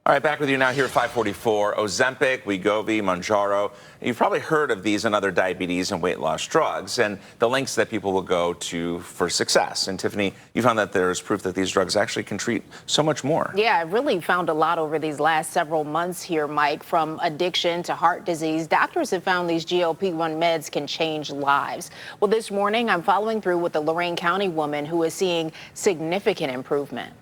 All right, back with you now here at 544. Ozempic, Wegovy, Mounjaro. You've probably heard of these and other diabetes and weight loss drugs and the lengths that people will go to for success. And Tiffany, you found that there's proof that these drugs actually can treat so much more. Yeah, I really found a lot over these last several months here, Mike, from addiction to heart disease. Doctors have found these GLP-1 meds can change lives. Well, this morning, I'm following through with a Lorain County woman who is seeing significant improvement.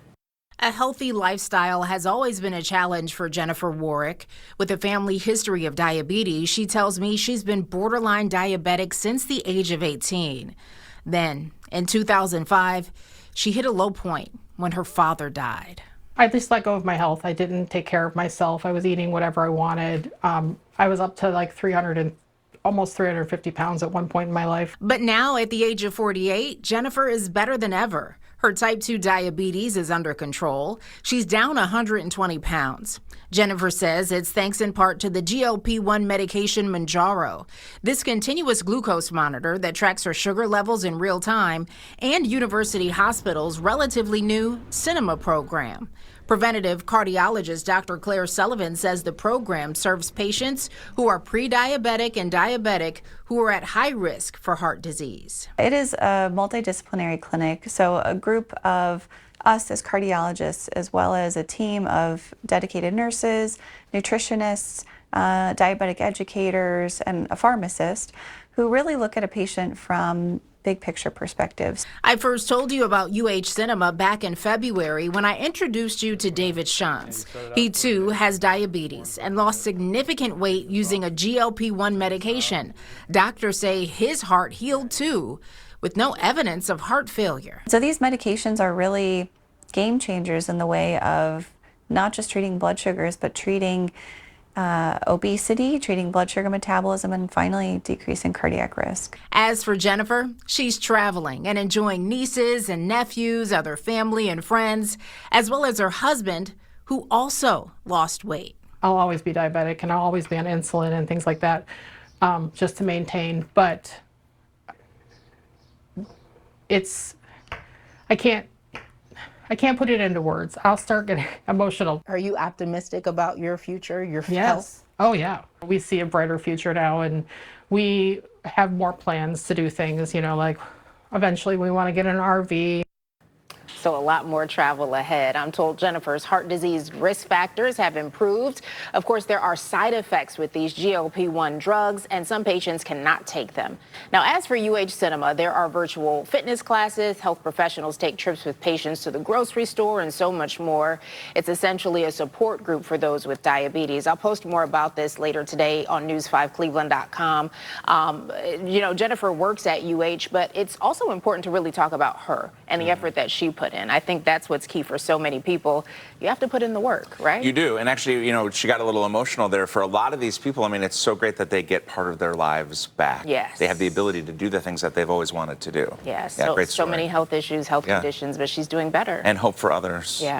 A healthy lifestyle has always been a challenge for Jennifer Warwick. With a family history of diabetes, she tells me she's been borderline diabetic since the age of 18. Then, in 2005, she hit a low point when her father died. I just let go of my health. I didn't take care of myself. I was eating whatever I wanted. I was up to like almost 350 pounds at one point in my life. But now, at the age of 48, Jennifer is better than ever. Her type 2 diabetes is under control. She's down 120 pounds. Jennifer says it's thanks in part to the GLP-1 medication Mounjaro, this continuous glucose monitor that tracks her sugar levels in real time, and University Hospital's relatively new Cinema program. Preventative cardiologist Dr. Claire Sullivan says the program serves patients who are pre-diabetic and diabetic who are at high risk for heart disease. It is a multidisciplinary clinic, so a group of us as cardiologists, as well as a team of dedicated nurses, nutritionists, diabetic educators, and a pharmacist who really look at a patient from big picture perspectives. I first told you about UH Cinema back in February when I introduced you to David Shantz. He too has diabetes and lost significant weight using a GLP-1 medication. Doctors say his heart healed too, with no evidence of heart failure. So these medications are really game changers in the way of not just treating blood sugars, but treating obesity, treating blood sugar metabolism, and finally decreasing cardiac risk. As for Jennifer, she's traveling and enjoying nieces and nephews, other family and friends, as well as her husband, who also lost weight. I'll always be diabetic and I'll always be on insulin and things like that, just to maintain, but I can't put it into words. I'll start getting emotional. Are you optimistic about your future, your Yes. health? Oh yeah. We see a brighter future now, and we have more plans to do things, like eventually we want to get an RV. So a lot more travel ahead. I'm told Jennifer's heart disease risk factors have improved. Of course, there are side effects with these GLP-1 drugs, and some patients cannot take them. Now, as for UH Cinema, there are virtual fitness classes, health professionals take trips with patients to the grocery store, and so much more. It's essentially a support group for those with diabetes. I'll post more about this later today on news5cleveland.com. Jennifer works at UH, but it's also important to really talk about her and the effort that she put in. I think that's what's key for so many people. You have to put in the work, right? You do. And actually, she got a little emotional there. For a lot of these people, I mean, it's so great that they get part of their lives back. Yes. They have the ability to do the things that they've always wanted to do. Yes. Yeah, great story. So many health issues, health conditions, but she's doing better. And hope for others. Yeah.